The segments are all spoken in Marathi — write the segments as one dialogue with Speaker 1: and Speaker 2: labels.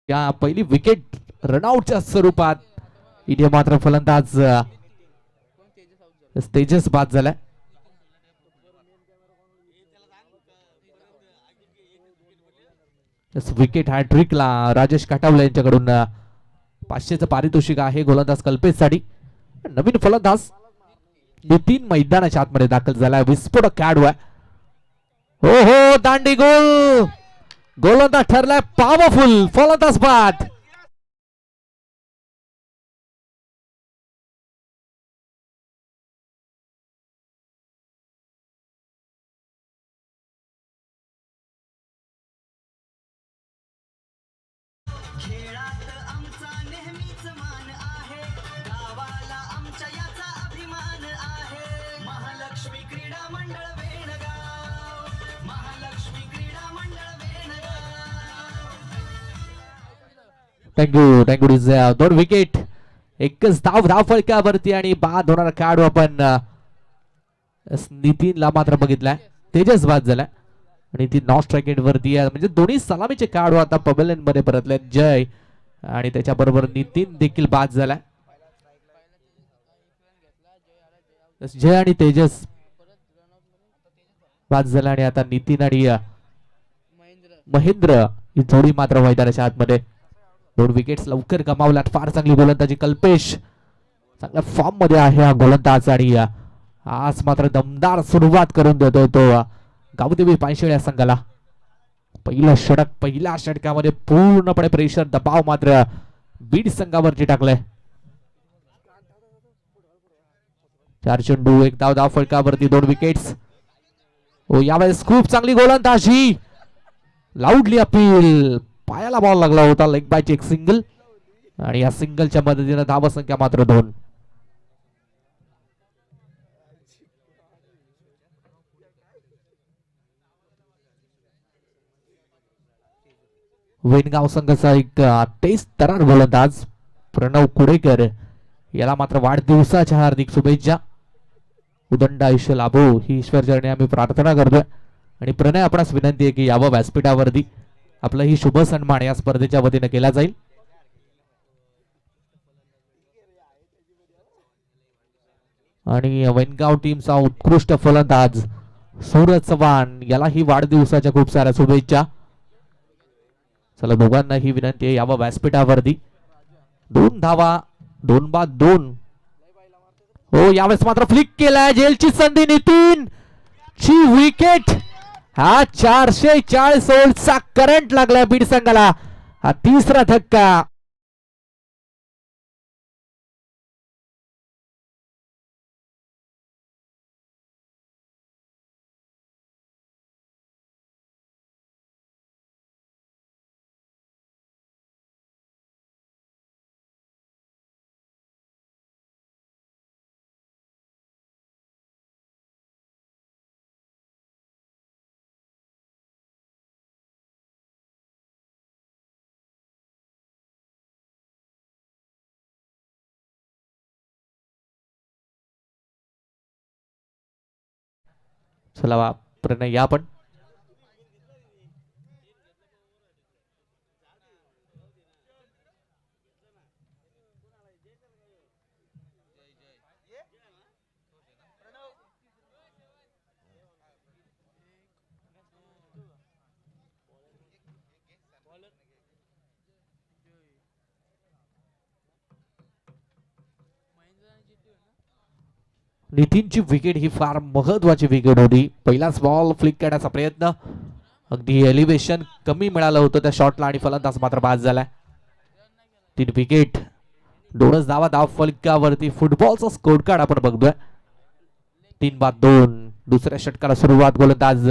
Speaker 1: या पहिली विकेट रनआउटच्या स्वरूपात इथे मात्र फलंदाज तेजस बाद झालाय. विकेट हॅट्रिकला राजेश काटावले यांच्याकडून 500चं पारितोषिक आहे गोलंदाज कल्पेशसाठी. नवीन फलंदाज नितीन मैदानाच्या आतमध्ये दाखल झालाय. विस्फोटक खेळाडू आहे. हो हो दांडी गोल. गोलंदाज ठरलाय पॉवरफुल. फलंदाज बाद. Thank you thank you. दोन विकेट एकच धाव फलकावरती आणि बाद होणारा खेळाडू आपण नितीनला मात्र बघितलाय. तेजस बाद झालाय आणि ती नॉन स्ट्राइक वरती आहे. म्हणजे दोन्ही सलामीचे खेळाडू आता पवेलियन मध्ये परतले. जय आणि त्याच्याबरोबर नितीन देखील बाद झालाय. जय आणि तेजस बाद झाला आणि आता नितीन आणि महेंद्र ही जोडी मात्र मैदानाच्या आतमध्ये. 2 विकेट्स लवकर गमावल्यात. फार चांगली गोलंदाजी कल्पेश, चांगल्या फॉर्म मध्ये आहे हा गोलंदाज आणि आज मात्र दमदार सुरुवात करून देतोय तो गावदेवी पानशेळ या संघाला. पहिला षटक, पहिल्या षटकामध्ये पूर्णपणे प्रेशर दबाव मात्र बीड संघावरती टाकलाय. 4 चेंडू 1 धाव, धाव फलकावरती 2 विकेट्स. यावेळेस खूप चांगली गोलंदाजी, लाऊडली अपील, पायाला बॉल लागला होता. लेग बायची एक सिंगल आणि या सिंगलच्या मदतीने धाव संख्या मात्र 2. वेणगाव संघाचा एक तेज तरार गोलंदाज प्रणव कुडेकर, याला मात्र वाढदिवसाच्या हार्दिक शुभेच्छा. उदंड आयुष्य लाभो ही ईश्वरचरणी आम्ही प्रार्थना करतोय. आणि प्रणय, आपणास विनंती आहे की यावं व्यासपीठावरती. आपला ही शुभ सन्मान या स्पर्धेच्या वतीने केला जाईल. आणि वेणगाव टीमचा उत्कृष्ट फलंदाज सूरज चव्हाण, यालाही वाढदिवसाच्या खूप साऱ्या शुभेच्छा. चला, दोघांनाही विनंती आहे यावं व्यासपीठावरती. 2 धावा, 2 बाद 2. यावेळेस मात्र फ्लिक केलाय, जेलची संधी, नितीन ची विकेट. हा 440 ओव्हरचा करंट लागलाय बीड संघाला. हा तिसरा धक्का. चला प्रणय, या पण. नितीनची विकेट ही फार महत्वाची विकेट होती. पहिलाच बॉल फ्लिक करण्याचा प्रयत्न, अगदी एलिव्हेशन कमी मिळालं होतं त्या शॉटला आणि फलंदाज मात्र बाद झालाय. 3 विकेट, 2च धावा, धाव फलकावरती. फुटबॉलचा स्कोर कार्ड आपण बघतोय. 3 बाद 2. दुसऱ्या षटकाला सुरुवात. गोलंदाज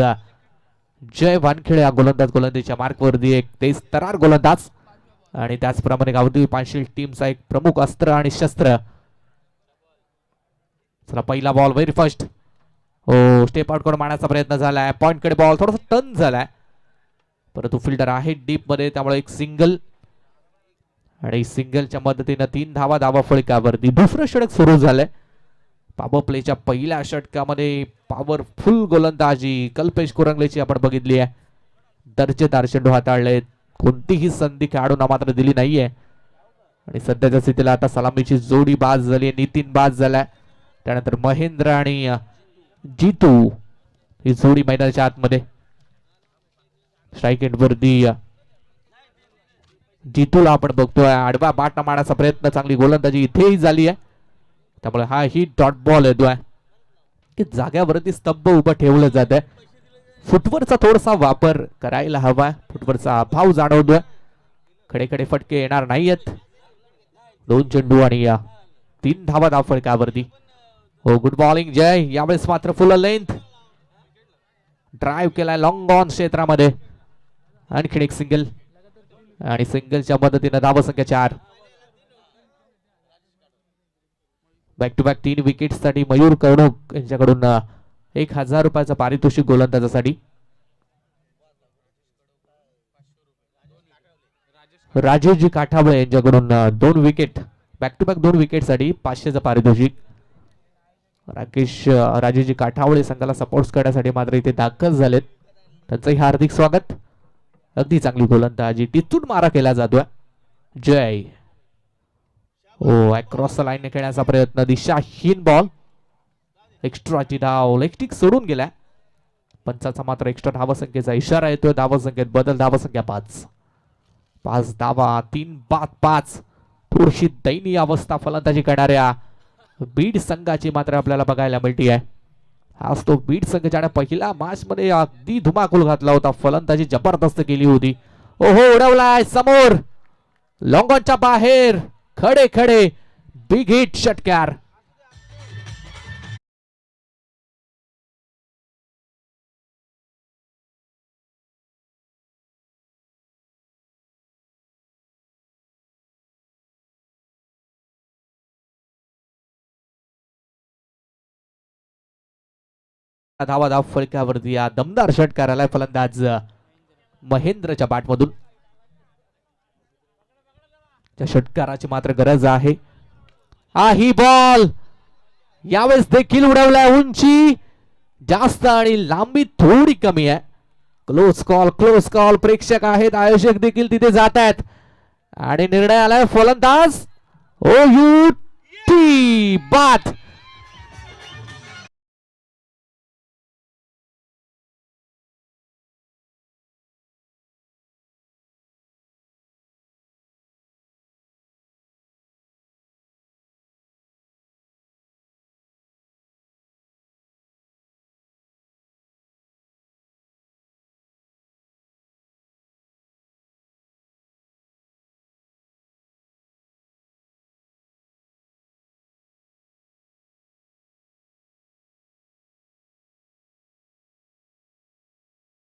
Speaker 1: जय वानखेडे हा गोलंदाज गोलंदाजीच्या मार्कवरती, एक तेज तरार गोलंदाज. आणि त्याचप्रमाणे गावदेवी पानशेळ टीमचा एक प्रमुख अस्त्र आणि शस्त्र. चला, पहिला ball very first. Step out करून मारण्याचा प्रयत्न झालाय. पॉइंट कडे बॉल थोडासा टर्न झालाय, परंतु फिल्डर आहे डीप मध्ये, त्यामुळे एक सिंगल. आणि सिंगलच्या मदतीने 3 धावा, धावा फळकावरती. दुसरं षटक सुरू झालंय. पॉवर प्लेच्या पहिल्या षटकामध्ये पॉवरफुल गोलंदाजी कल्पेश कुरंगलेची आपण बघितली आहे. दर्जेदार चेंडू हाताळले, कोणतीही संधी खेळाडूंना मात्र दिली नाहीये. आणि सध्याच्या स्थितीला आता सलामीची जोडी बाद झाली, नितीन बाद झालाय. त्यानंतर महेंद्र आणि जितू ही जोडी मैदानाच्या आतमध्ये. स्ट्राईक एंड वरती जितूला आपण बघतोय, आडवा बाटा मारण्याचा प्रयत्न, चांगली गोलंदाजी इथेही झाली आहे. त्यामुळे हा ही डॉट बॉल येतोय की जाग्यावरती स्तंभ उभं ठेवलं जात आहे. फुटवरचा थोडासा वापर करायला हवा, फुटवरचा अभाव जाणवतोय. खडे फटके येणार नाहीयेत. 2 चेंडू आणि 3 धावा धाव फलकावरती. गुड बॉलिंग जय. यावेळेस मात्र फुल लेंथ ड्राईव्ह केलाय लॉंग ऑन क्षेत्रामध्ये. आणखी एक सिंगल आणि सिंगलच्या मदतीने धाव संख्या 4. बॅक टू बॅक 3 विकेट साठी मयूर कर्णक यांच्याकडून 1000 रुपयाचं पारितोषिक गोलंदाजासाठी. राजेशजी काठावळे यांच्याकडून 2 wicket, back to back 2 wicket साठी 500चं पारितोषिक. राजेशजी काठावळे संघाला सपोर्ट करण्यासाठी मात्र इथे दाखल झालेत. त्यांचंही हार्दिक स्वागत. अगदी चांगली गोलंदाजी, तिथून मारा केला जातोय. जय अक्रॉस लाईन खेळण्याचा प्रयत्न, दिशाहीन बॉल. एक्स्ट्राची धाव, लेग सोडून गेलाय. पंचाचा मात्र एक्स्ट्रा धावसंख्येचा इशारा येतोय. धावसंख्येत बदल, धावसंख्या 5. 5 धावा 3 बाद 5. थोडीशी दयनीय अवस्था फलंदाजी करणाऱ्या बीड संघाची मात्र आपल्याला बघायला मिळते आहे. आज तो बीड संघ ज्याने पहिल्या मॅच मध्ये अगदी धुमाकूळ घातला होता, फलंदाजी जबरदस्त केली होती. ओहो, उडवलाय समोर, लॉंगॉनच्या बाहेर, खडे खडे बिग हिट षटकार. धावा धाव फलकावरती या दमदार षटकार आलाय फलंदाज महेंद्रच्या बॅटमधून. त्या षटकाराची मात्र गरज आहे. ही बॉल यावेळेस देखील उडवलाय, उंची जास्त आणि लांबी थोडी कमी आहे. Close call, close call. प्रेक्षक आहेत, आयोजक देखील तिथे जात आहेत आणि निर्णय आलाय फलंदाज ओ यू टी बाद.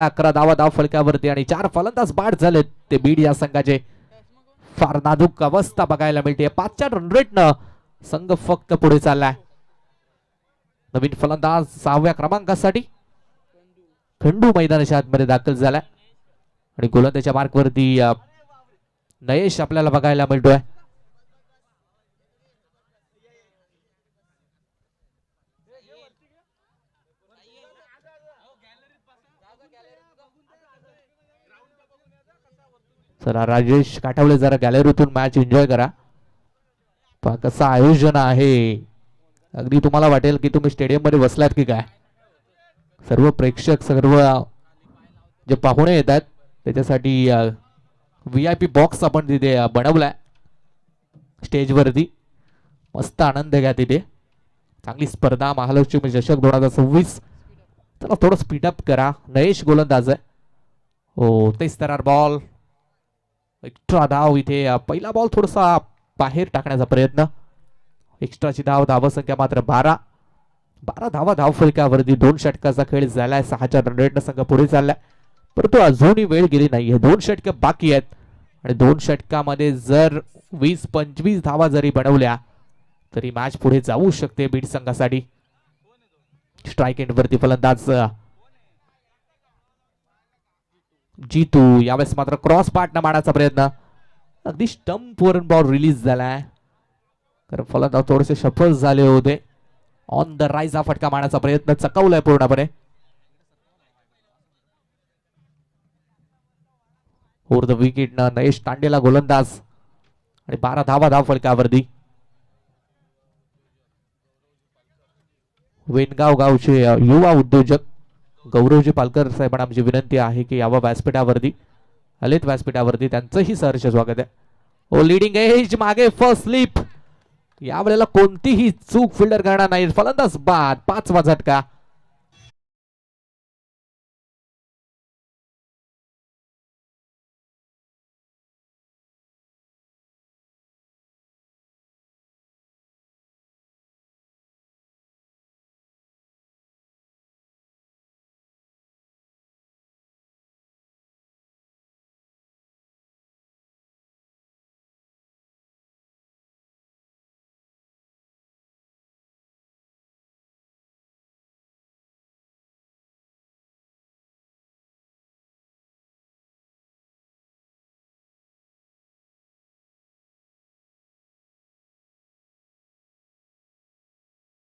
Speaker 1: अकरा धावा धाव फलकावरती आणि 4 फलंदाज बाद झालेत ते बीड या संघाचे. फार नाजूक अवस्था बघायला मिळते. 5च्या रन रेटनं संघ फक्त पुढे चाललाय. नवीन फलंदाज 6व्या क्रमांकासाठी खंडू मैदानाच्या आतमध्ये दाखल झालाय आणि गोलंदाजीच्या मार्कवरती नयेश आपल्याला बघायला मिळतोय. चला राजेश काठवले, जरा गॅलरीतून मॅच एन्जॉय करा. पहा कसं आयोजन आहे, अगदी तुम्हाला वाटेल की तुम्ही स्टेडियम मध्ये बसलात की काय. सर्व प्रेक्षक, सर्व जे पाहुणे येतात त्याच्यासाठी VIP बॉक्स आपण तिथे बनवलाय स्टेजवरती. मस्त आनंद घ्या तिथे. चांगली स्पर्धा, महालक्ष्मी चषक 2026. चला थोडं स्पीडअप करा. नयेश गोलंदाज आहे. हो, तेच तर बॉल, एक्स्ट्रा धाव. इथे पहिला बॉल थोडासा बाहेर टाकण्याचा प्रयत्न. एक्स्ट्राची धाव, धावसंख्या मात्र 12. 12 धावा धाव फलकावरती 2 षटकाचा खेळ झालाय. 6च्या रन रेटनं संघ पुढे चाललाय, परंतु अजूनही वेळ गेली नाहीये. 2 षटक बाकी आहेत आणि 2 षटकामध्ये जर 20-25 धावा जरी बनवल्या तरी मॅच पुढे जाऊ शकते बीड संघासाठी. स्ट्राइक एंडवरती फलंदाज जीतू. यावेळेस मात्र क्रॉस पार्टनं मारण्याचा प्रयत्न. अगदी स्टंप वरून बॉल रिलीज झालाय, कारण फलंदाज थोडेसे सफल झाले होते. ऑन द राईज हा फटका मारण्याचा प्रयत्न चकवलाय पूर्णपणे. ओव्हर द विकेट न नयेश तांडेला गोलंदाज आणि 12 धावा धाव फलकावरती. वेनगाव गावचे युवा उद्योजक गौरवजी पालकर साहेबांना आमची विनंती आहे की यावं व्यासपीठावरती, ललित व्यासपीठावरती. त्यांचंही सहर्ष स्वागत आहे. ओ लीडिंग एज, मागे फर्स्ट स्लिप. यावेळेला कोणतीही चूक फिल्डर करणार नाही. फलंदाज बाद. 5वा झटका.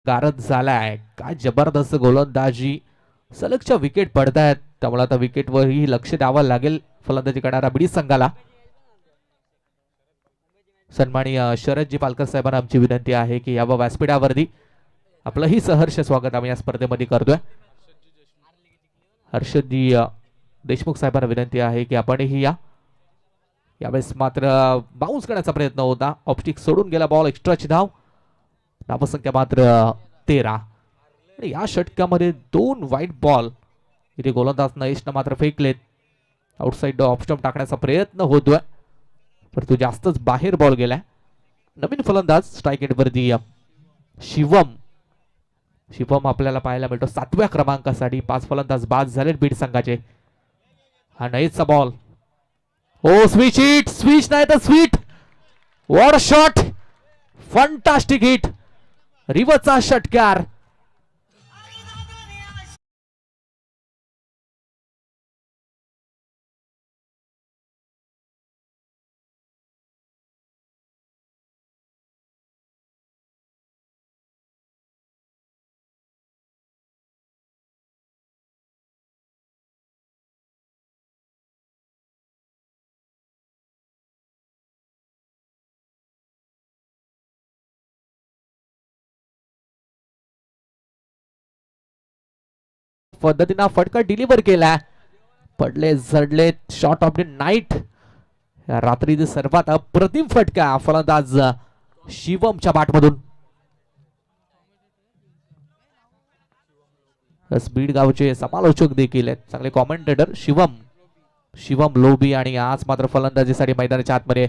Speaker 1: गारद झालाय. काय जबरदस्त गोलंदाजी. सलगच्या विकेट पडतायत, त्यामुळे आता विकेटवरही लक्ष द्यावं लागेल फलंदाजी करणारा बीड संघाला. सन्माननीय शरदजी पालकर साहेबांना आमची विनंती आहे की यावं व्यासपीठावरती. आपलंही सहर्ष स्वागत आम्ही या स्पर्धेमध्ये करतोय. हर्षदजी देशमुख साहेबांना विनंती आहे की आपणही या. यावेळेस मात्र बाउन्स करण्याचा प्रयत्न होता, ऑप्टिक सोडून गेला बॉल. एक्स्ट्राची धाव. धावसंख्या मात्र 13. या षटकामध्ये 2 वाईट बॉल इथे गोलंदाज नयेशनं मात्र फेकलेत. आउटसाइड ऑफ स्टंप टाकण्याचा प्रयत्न होतोय, परंतु जास्तच बाहेर बॉल गेलाय. नवीन फलंदाज स्ट्राईक एंडवरती शिवम. शिवम आपल्याला पाहायला मिळतो 7व्या क्रमांकासाठी. 5 फलंदाज बाद झालेत बीड संघाचे. हा नयेशचा बॉल. ओ स्विच हिट, स्विच नाही तर sweet. What shot, fantastic hit. रिव्हर्सचा षटकार. पद्धतीनं फटका डिलिव्हर केला. पडले झडले. Shot of the night. या रात्रीचा सर्वात अप्रतिम फटका फलंदाज शिवमच्या बॅटमधून. बीड गावचे समालोचक देखील आहेत, चांगले कॉमेंटेटर शिवम लोबी. आणि आज मात्र फलंदाजीसाठी मैदानाच्या आतमध्ये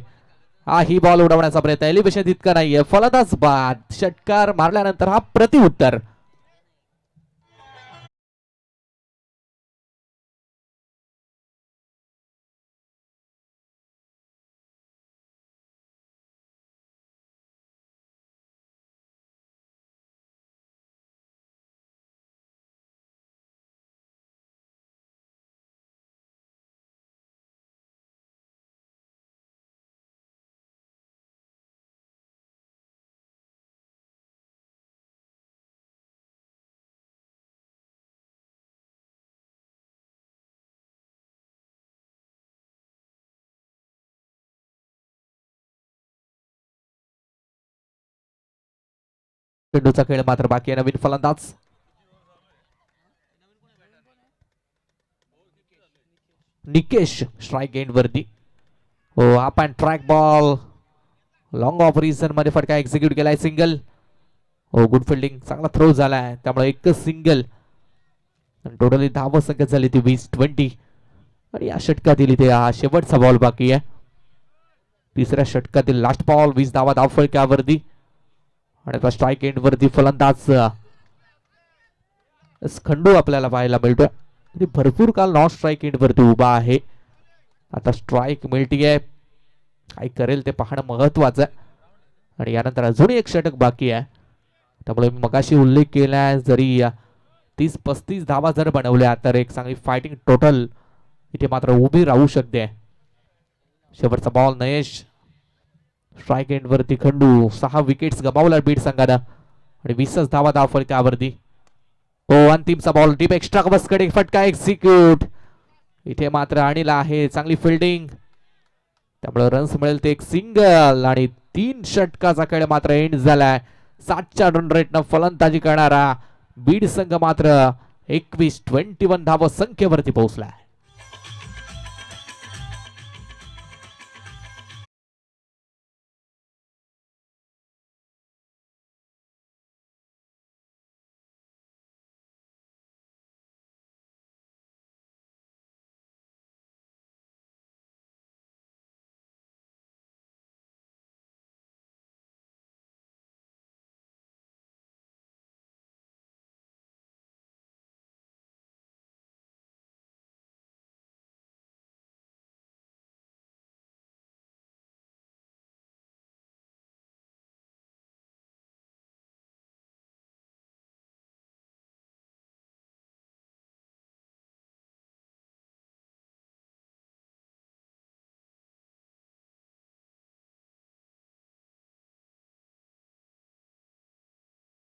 Speaker 1: हा ही बॉल उडवण्याचा प्रयत्न. एलिव्हेशन इतका नाहीये. फलंदाज बाद. षटकार मारल्यानंतर हा प्रतिउत्तर. चेंडूचा खेळ मात्र बाकी आहे. नवीन फलंदाज निकेश स्ट्राईक एंड वरती. हो, up and track ball. Long of reason मध्ये फटका एक्झिक्यूट केलाय. सिंगल. हो, गुड फिल्डिंग. चांगला थ्रो झालाय, त्यामुळे एकच सिंगल. टोटली धाव संख्या झाली ती 20-20. आणि या षटकातील इथे हा शेवटचा बॉल बाकी आहे. तिसऱ्या षटकातील लास्ट बॉल. 20 धावा धावफलकावरती. आणि आता स्ट्राईक एंड वरती फलंदाज खंडू आपल्याला पाहायला मिळतोय. भरपूर काल नॉन स्ट्राईक एंड वरती उभा आहे. आता स्ट्राईक मिळतीये, काय करेल ते पाहणं महत्वाचं आहे. आणि यानंतर अजून एक षटक बाकी आहे, त्यामुळे मगाशी उल्लेख केलाय, जरी 30-35 धावा जर बनवल्या तर एक चांगली फायटिंग टोटल इथे मात्र उभी राहू शकते. शेवटचा बॉल नयेश. स्ट्राईक एंड वरती खंडू. 6 विकेट्स गमावल्या बीड संघानं आणि 20 धावा धावफलकावरती. हो, अंतिमचा बॉल डीप एक्स्ट्रा कव्हर्सकडे फटका एक्झिक्यूट. इथे मात्र अनिल आहे, चांगली फिल्डिंग, त्यामुळे रन्स मिळेल ते एक सिंगल. आणि 3 षटकाचा खेळ मात्र एंड झालाय. 7च्या रन रेटनं फलंदाजी करणारा बीड संघ मात्र 21 धाव संख्येवरती पोहोचलाय.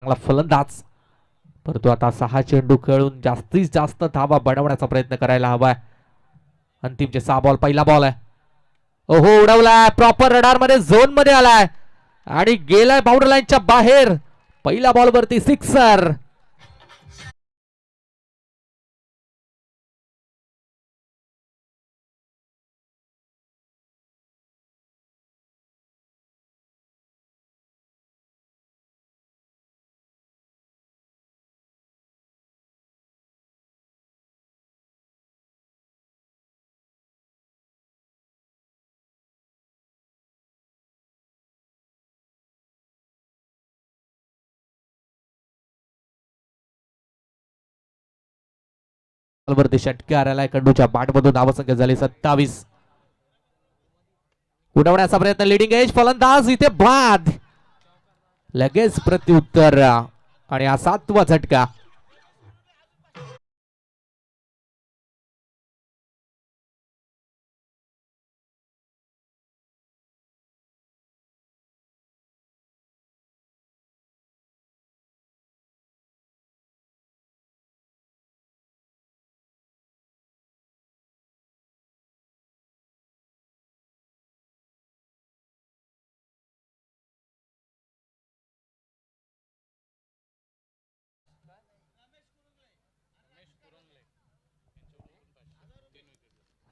Speaker 1: चांगला फलंदाज, परंतु आता 6 चेंडू खेळून जास्तीत जास्त धावा बनवण्याचा प्रयत्न करायला हवाय. अंतिमचे 6 बॉल. पहिला बॉल आहे. ओहो, उडवलाय. प्रॉपर रडार मध्ये, झोन मध्ये आलाय आणि गेलाय बाउंड्री लाईनच्या बाहेर. पहिल्या बॉल वरती सिक्सर. वरती षटकार आलाय खंडूच्या बॅटमधून. धावसंख्या झाली 27. उडवण्याचा प्रयत्न लिडिंग एज फलंदाज इथे बाद. लगेच प्रत्युत्तर आणि हा 7वा झटका.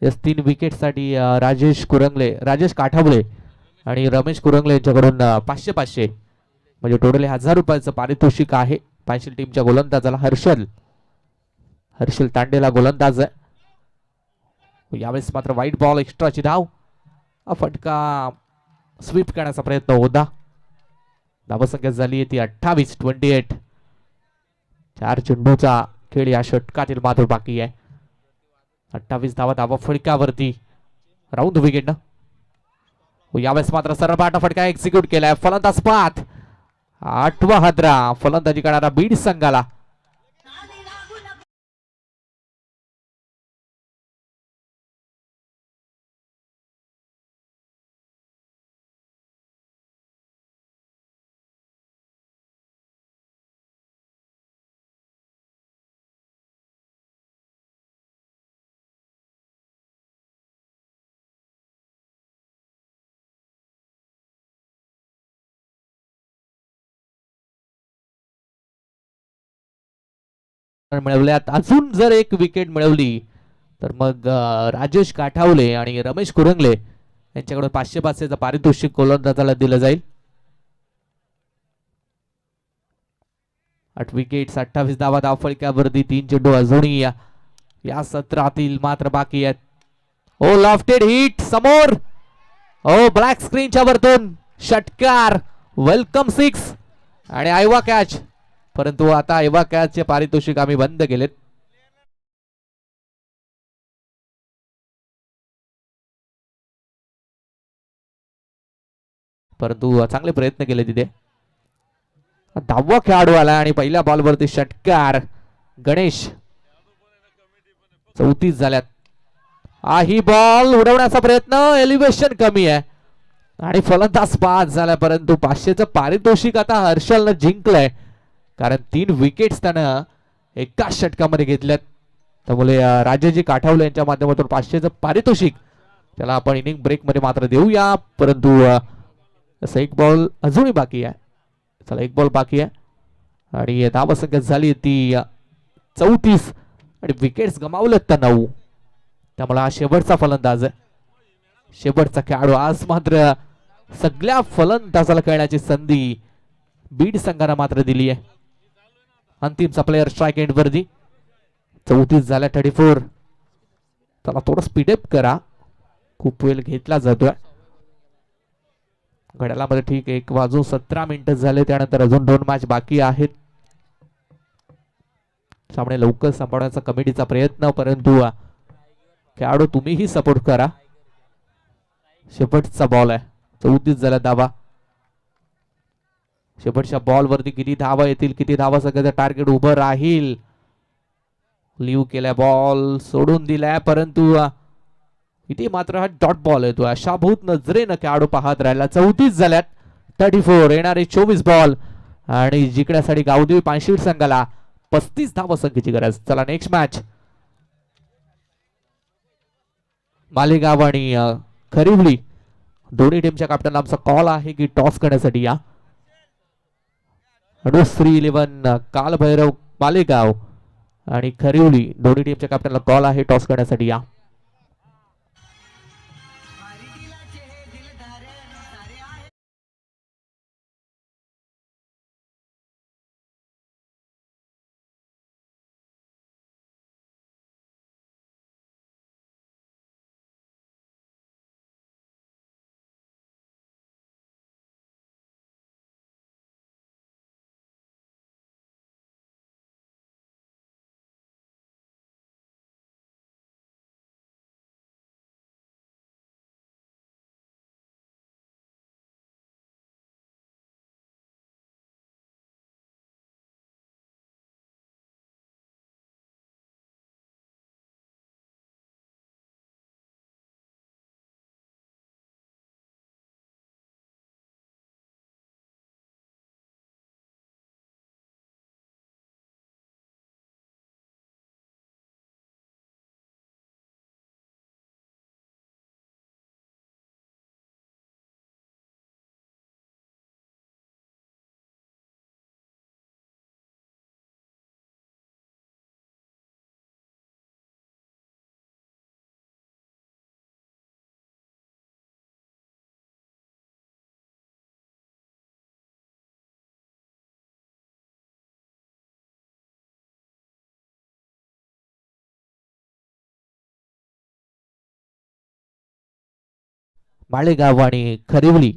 Speaker 1: यस 3 विकेट साठी राजेश काठावले आणि रमेश कुरंगले यांच्याकडून 500 म्हणजे टोटल 1000 रुपयाचं पारितोषिक आहे. पायशील टीमच्या गोलंदाजाला हर्षल तांडेला गोलंदाज आहे. यावेळेस मात्र वाईट बॉल एक्स्ट्राची धाव. फटका स्वीप करण्याचा प्रयत्न होता. धावसंख्या झाली आहे ती 28. 4 चेंडूचा खेळ या षटकातील मात्र बाकी आहे. 28 धावा फटक्यावरती राऊंड विकेट ना. यावेळेस मात्र सरळ फटका एक्झिक्यूट केलाय. फलंदाज पाथ 8वा हादरा फलंदाजी करणारा बीड संघाला. मिळवल्यात. अजून जर एक विकेट मिळवली तर मग राजेश काठावले आणि रमेश कुरंगले यांच्याकडून 500 पारितोषिक गोलंदाजाला दिलं जाईल. 8 विकेट 28 धावा धावफळक्यावरती. 3 चेंडू अजूनही या सत्रातील मात्र बाकी आहेत. ओ लॉफ्टेड हिट समोर. ओ ब्लॅक स्क्रीनच्या वरतून षटकार. वेलकम 6 आणि आयवा कॅच. परंतु आता आयवा कॅचचे पारितोषिक आम्ही बंद केलेत. परंतु चांगले प्रयत्न केले तिथे. 10वा खेळाडू आला आणि पहिल्या बॉलवरती षटकार. गणेश 34 झाल्यात. ही बॉल उडवण्याचा प्रयत्न. एलिव्हेशन कमी आहे आणि फलंदाज बाद झाला. परंतु 500चं पारितोषिक आता हर्षलनं जिंकलंय कारण 3 विकेट्स त्यानं एकाच षटकामध्ये घेतल्यात. त्यामुळे राजेजी काठावले यांच्या माध्यमातून 500चं पारितोषिक त्याला आपण इनिंग ब्रेक मध्ये मात्र देऊया. परंतु असं एक बॉल अजूनही बाकी आहे. चला एक बॉल बाकी आहे आणि धावसंख्या झाली ती 34 आणि विकेट्स गमावलेत त्या 9. त्यामुळे हा शेवटचा फलंदाज आहे. शेवटचा खेळाडू. आज मात्र सगळ्या फलंदाजाला खेळण्याची संधी बीड संघाने मात्र दिली आहे. अंतिमचा प्लेयर स्ट्राइक एंड वरती. 34 झाल्या 34. त्याला थोडं स्पीडअप करा. खूप वेळ घेतला जातोय घड्याळामध्ये. ठीक आहे 1:17 झाले. त्यानंतर अजून 2 मॅच बाकी आहेत. सामने लवकर संपवण्याचा कमिटीचा प्रयत्न. परंतु खेळाडू तुम्हीही सपोर्ट करा. शेवटचा बॉल आहे. 34 झाला धावा. शेवटच्या बॉल वरती किती धावा येतील, किती धावा सगळ्याचं टार्गेट उभं राहील. लिव्ह केल्या बॉल सोडून दिलाय. परंतु इथे मात्र हा डॉट बॉल येतो. आशाभूत नजरेनं खेळाडू पाहत राहिला. 34 झाल्यात 34. येणारे 24 बॉल आणि जिंकण्यासाठी गावदेवी पायशील संघाला 35 धावा संख्येची गरज. चला नेक्स्ट मॅच. मालेगाव आणि खरिवली दोन्ही टीमच्या कॅप्टनला आमचा कॉल आहे की टॉस करण्यासाठी या. 3-11 कालभैरव मालेगाव आणि खरिवली दोन्ही टीमच्या कॅप्टनला कॉल आहे टॉस करण्यासाठी या. माळेगाव आणि खरिवली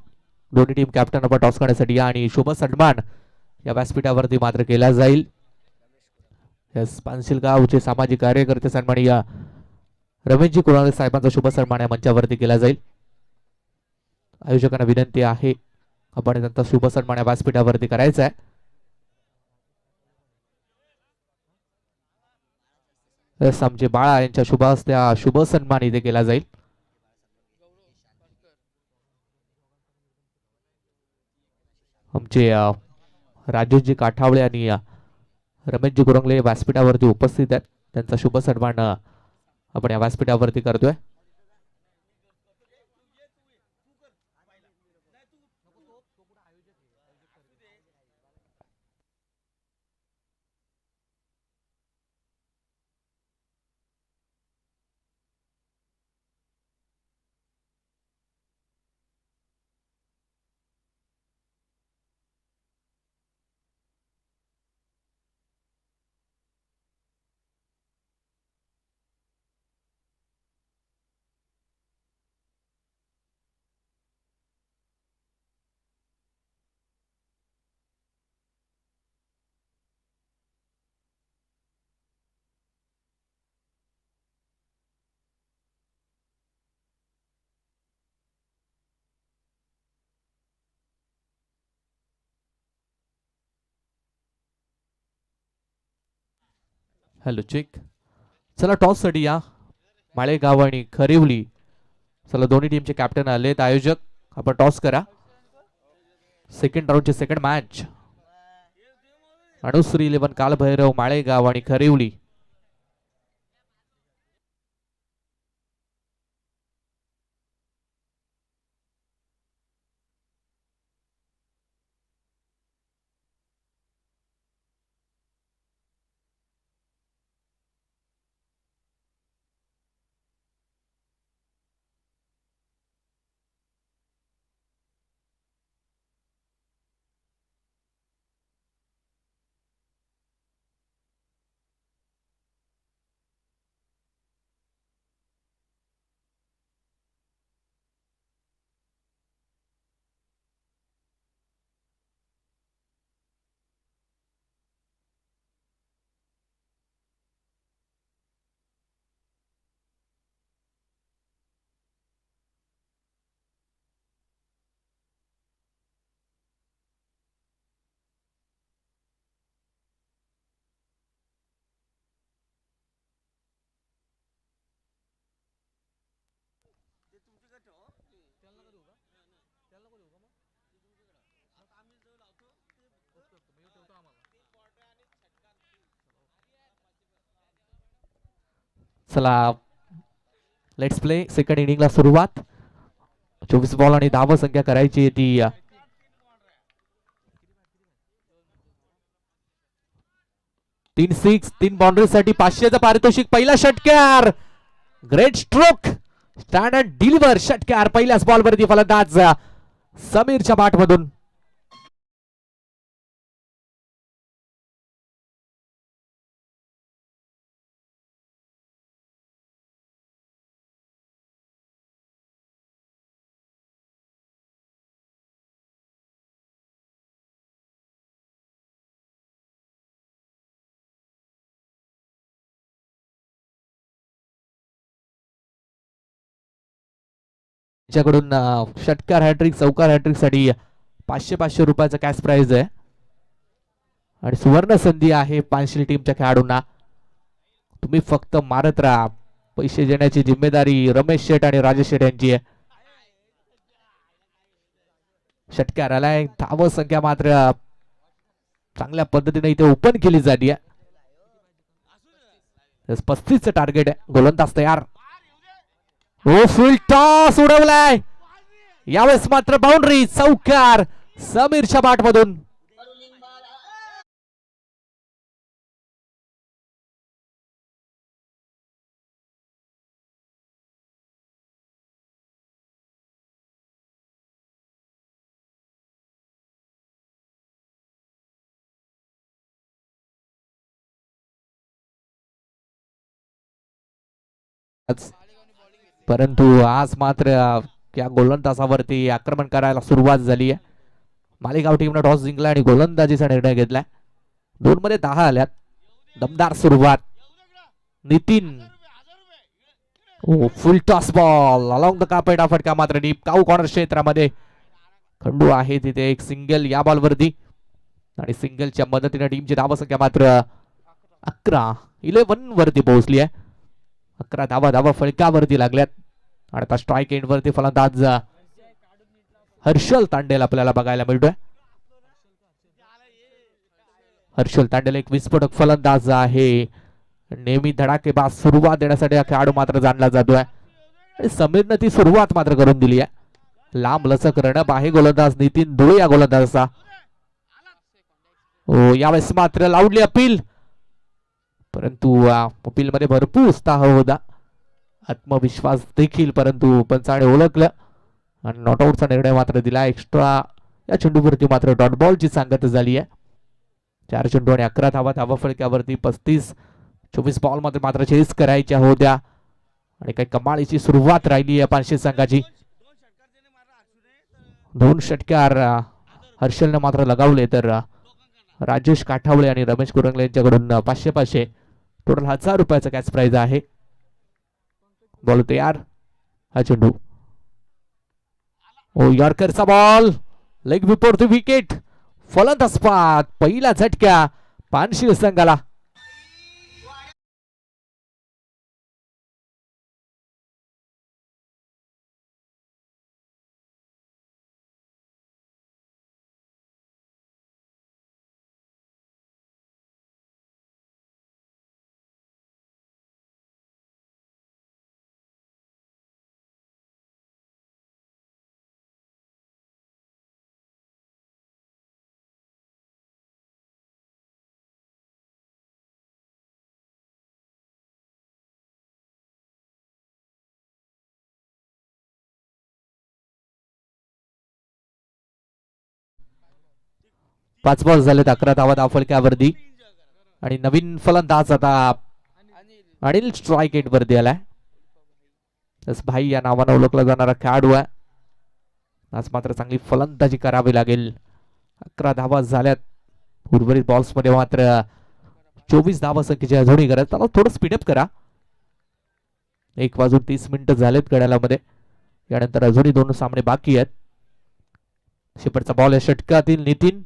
Speaker 1: दोन्ही टीम कॅप्टन आपण टॉस करण्यासाठी या आणि शुभ सन्मान या व्यासपीठावरती मात्र केला जाईल. पानशिल गावचे सामाजिक कार्यकर्ते सन्माननीय रमेशजी कुणाल साहेबांचा शुभ सन्मान या मंचावरती केला जाईल. आयोजकांना विनंती आहे आपण त्यांचा शुभ सन्मान या व्यासपीठावरती करायचा आहे. आमचे बाळा यांच्या शुभ हस्ते शुभ सन्मान इथे केला जाईल. आमचे राजेशजी काठावळे आणि रमेशजी गुरंगले व्यासपीठावरती उपस्थित आहेत. त्यांचा शुभ सन्मान आपण या व्यासपीठावरती करतोय. Hello check. चला टॉस साठी या माळेगाव आणि खरिवली. चला दोन्ही टीमचे कॅप्टन आलेत. आयोजक आपण टॉस करा. सेकंड राऊंडची सेकंड मॅच अनुश्री 11 कालभैरव माळेगाव आणि खरिवली. चला लेट्स प्ले. सेकंड इनिंगला सुरुवात. 24 बॉल आणि धाव संख्या करायची ती 3 6 3 बाउंड्री साठी 500चं पारितोषिक. पहिला षटकार. Great stroke. स्टँडर्ड डिलिव्हर षटकार पहिल्याच बॉल वरती फलंदाज समीरच्या बाट मधून. त्यांच्याकडून षटकार हॅट्रिक चौकार हॅट्रिक साठी 500 रुपयाचा कॅश प्राइज आहे आणि सुवर्ण संधी आहे पानशिल टीमच्या खेळाडूंना. तुम्ही फक्त मारत राहा. पैसे देण्याची जिम्मेदारी रमेश शेठ आणि राजेश शेठ यांची आहे. षटकार आलाय. धाव संख्या मात्र चांगल्या पद्धतीने इथे ओपन केली जाते. 35चं टार्गेट आहे. गोलंदाज तयार. ओ फुल टॉस उडवलाय. यावेळेस मात्र बाउंड्री चौकार समीरच्या बाट मधून. परंतु आज मात्र या गोलंदाजावरती आक्रमण करायला सुरुवात झाली आहे. मालेगाव टीमने टॉस जिंकला आणि गोलंदाजीचा निर्णय घेतलाय. 2 मध्ये 10 आल्यात. दमदार सुरुवात. नितीन फुल toss ball along the carpet हा फटका मात्र डीप काऊ कॉर्नर क्षेत्रामध्ये. खंडू आहे तिथे एक सिंगल या बॉलवरती आणि सिंगलच्या मदतीने टीमची धावसंख्या मात्र 11 वरती पोहोचली आहे. 11 धावा फलकावरती लागल्यात आणि आता स्ट्राईक एंड वरती फलंदाज हर्षल तांडेल आपल्याला बघायला मिळतोय. हर्षल तांडेल एक विस्फोटक फलंदाज आहे. नेहमी धडाकेबाज सुरुवात देण्यासाठी हा खेळाडू मात्र जाणला जातोय आणि समीरनं ती सुरुवात मात्र करून दिली आहे. लांब लचक रणप आहे गोलंदाज नितीन धुळे या गोलंदाजाचा. यावेळेस मात्र लावली अपील, परंतु अपील मध्ये भरपूर उत्साह होता, आत्मविश्वास देखील, परंतु पंचाने ओळखलं आणि नॉट आउटचा निर्णय मात्र दिला. एक्स्ट्रा या चेंडूवरती मात्र डॉट बॉलची सांगत झाली आहे. 4 चेंडू आणि 11 धावा फलकावरती 35-24 बॉल मध्ये मात्र चेस करायच्या होत्या आणि काही कमालीची सुरुवात राहिली आहे पानशे संघाची. 2 षटकार हर्षलने मात्र लगावले तर राजेश काठावळे आणि रमेश कुरंगले यांच्याकडून 500 टोटल 1000 रुपयाचा कॅश प्राइज आहे. बॉल तयार. हा चेंडू यॉर्करचा ball leg before the wicket. फलंदाज पात पहिला झटका पानशे संघाला. पाच बॉल झालेत, 11 धावा फलकावरती आणि नवीन फलंदाज आता अनिल स्ट्राईक एट वरती आलाय. भाई या नावाने ओळखला जाणारा खेळाडू आहे. आज मात्र चांगली फलंदाजी करावी लागेल. 11 धावा झाल्यात. उर्वरित बॉल्स मध्ये मात्र 24 धावसंख्येची अजूनही गरज. त्याला थोडं स्पीडअप करा. 1:30 झालेत घड्याळामध्ये. यानंतर अजूनही 2 सामने बाकी आहेत. शेपटचा बॉल या षटकातील नितीन.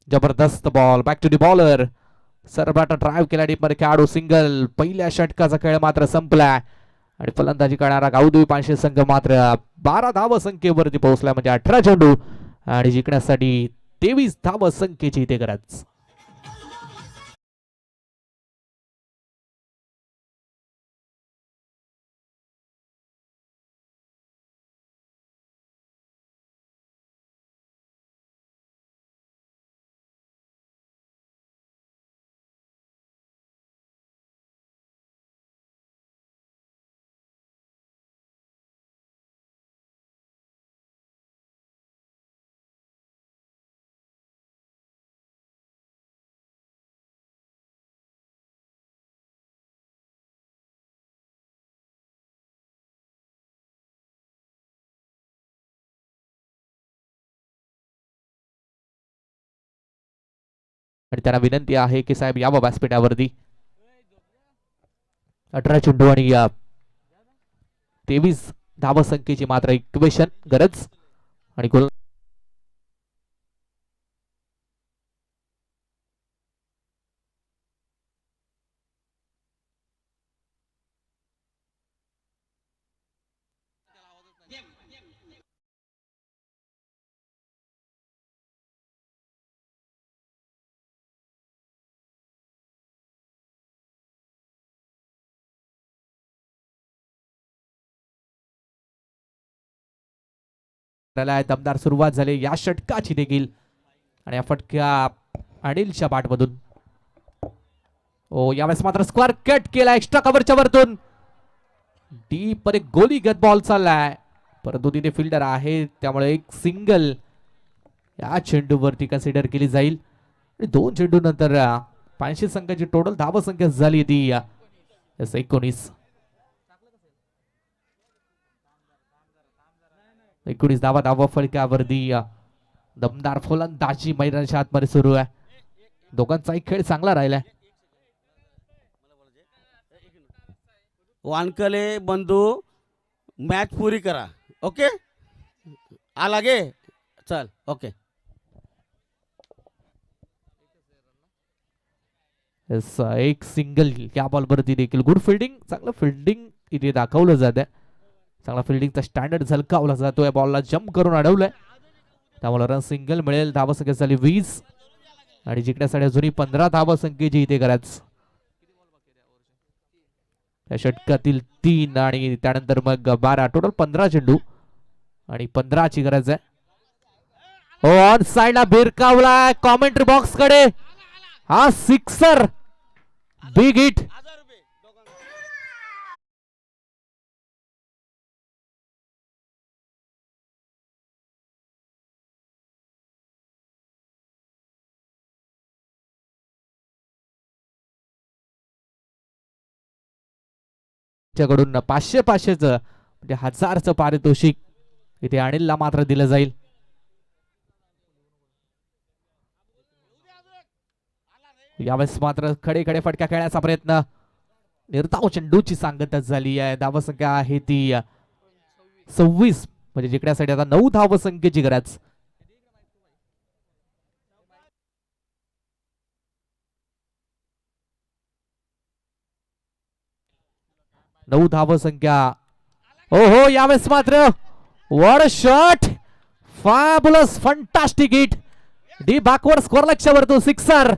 Speaker 1: जबरदस्त ball back to the bowler. सरबाटा ड्राईव्ह केला डीप मध्ये खेळाडू सिंगल. पहिल्या षटकाचा खेळ मात्र संपला आणि फलंदाजी करणारा गावदेवी पानशे संघ मात्र 12 धावसंख्येवरती पोहोचला, म्हणजे 18 चेंडू आणि जिंकण्यासाठी 23 धावसंख्येची इथे गरज. आणि त्यांना विनंती आहे की साहेब यावं व्यासपीठावरती. 18 चेंडू आणि 23 धावसंख्येची मात्र इक्वेशन गरज आणि गोल. दमदार सुरुवात झाली या षटकाची देखील आणि या फटक्या अनिलच्या बॅटमधून. यावेळेस मात्र स्क्वेअर कट केला एक्स्ट्रा कव्हरच्या वरतून. डीप एक गोलीगत बॉल चाललाय, परंतु तिथे फिल्डर आहे त्यामुळे एक सिंगल या चेंडूवरती कन्सिडर केली जाईल. 2 चेंडू नंतर पानशे संघाची टोटल धावसंख्या झाली ती 19. 19 धावा धावा फलकावरती दमदार फलंदाजी मैदानाच्या आतमध्ये सुरू आहे. दोघांचाही खेळ चांगला राहिलाय.
Speaker 2: वानकले बंधू मॅच पुरी करा. ओके आलागे चल. ओके
Speaker 1: एक सिंगल या बॉलवरती देखील गुड फिल्डिंग. चांगलं फिल्डिंग इथे दाखवलं जात आहे. चांगला फिल्डिंगचा स्टँडर्ड झलकावला जातो. या बॉलला जम्प करून अडवलंय त्यामुळे रन सिंगल मिळेल. धावसंख्या झाली 20 आणि जिंकण्यासाठी अजूनही 15 धावसंख्येची इथे गरज. त्या षटकातील 3 आणि त्यानंतर मग 12 टोटल 15 चेंडू आणि 15ची गरज आहे. हो ऑन साइडला भिरकावला कॉमेंट्री बॉक्स कडे. हा सिक्सर बिग हिट. कडून 500-500च म्हणजे 1000चं पारितोषिक इथे अनिलला मात्र दिलं जाईल. यावेळेस मात्र खडे खडे फटका खेळण्याचा प्रयत्न. निर्धाव चेंडूची सांगता झाली आहे. धावसंख्या आहे ती 26 म्हणजे जिंकण्यासाठी आता 9 धावसंख्येची गरज. नऊ धावसंख्या. ओ हो यावेळेस मात्र what a shot. Fabulous fantastic hit. The backward score लक्षावर तो सिक्सर.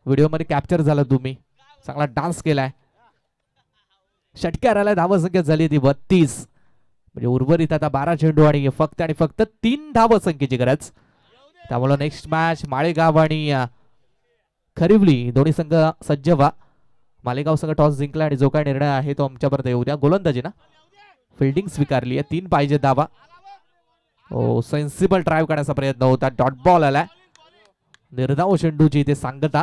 Speaker 1: व्हिडिओ मध्ये कॅप्चर झाला तुम्ही. चांगला डान्स केलाय. षटकार आला. धावसंख्या झाली ती 32 म्हणजे उर्वरित आता 12 चेंडू आणि फक्त 3 धावसंख्येची गरज. त्यामुळे नेक्स्ट मॅच माळेगाव आणि खरिवली दोन्ही संघ सज्ज व्हा. मालेगाव संघ टॉस जिंकला आणि जो काय निर्णय आहे तो आमच्यापर्यंत येऊ द्या. गोलंदाजी ना फिल्डिंग स्वीकारली आहे. 3 पाहिजे धावा. ओ सेन्सिबल ड्राईव्ह करण्याचा प्रयत्न होता. डॉट बॉल आलाय. निर्धाव चेंडूची इथे सांगता.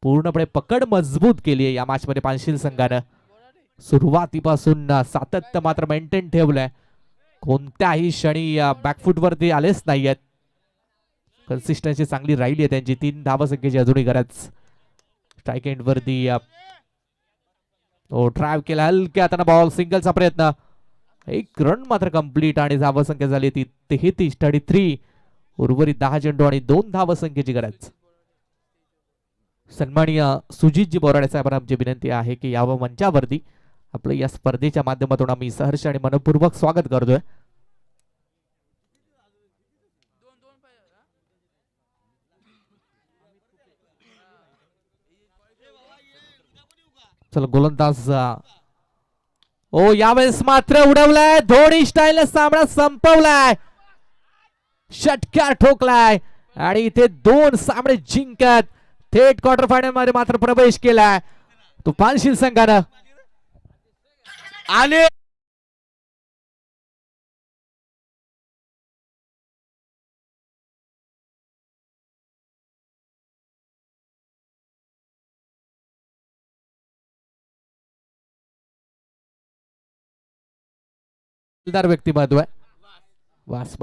Speaker 1: पूर्णपणे पकड मजबूत केली आहे या मॅच मध्ये पानशील संघानं. सुरुवातीपासून सातत्य मात्र मेंटेन ठेवलंय. कोणत्याही क्षणी बॅकफुट वरती आलेच नाहीयेत. कन्सिस्टन्सी चांगली राहिली आहे त्यांची. 3 धावसंख्येची अजूनही गरज. स्ट्राईक एंड वरती ड्राईव्ह केला हलक्या हाताने बॉल. सिंगलचा प्रयत्न. एक रन मात्र कंप्लीट आणि धावसंख्या झाली ती 33. उर्वरित 10 चेंडू आणि 2 धावसंख्येची गरज. सन्माननीय सुजितजी बोराडे साहेबांना आमची विनंती आहे की यावं मंचावरती. आपलं या स्पर्धेच्या माध्यमातून आम्ही सहर्ष आणि मनपूर्वक स्वागत करतोय. चला गोलंदाज. ओ यावेळेस मात्र उडवलाय. धोनी स्टाईल सामना संपवलाय. षटकार ठोकलाय आणि इथे 2 सामने जिंकत थेट क्वार्टर फायनल मध्ये मात्र प्रवेश केलाय तो पानशील संघानं.
Speaker 2: आणि
Speaker 1: व्यक्तिमत्व आहे. वास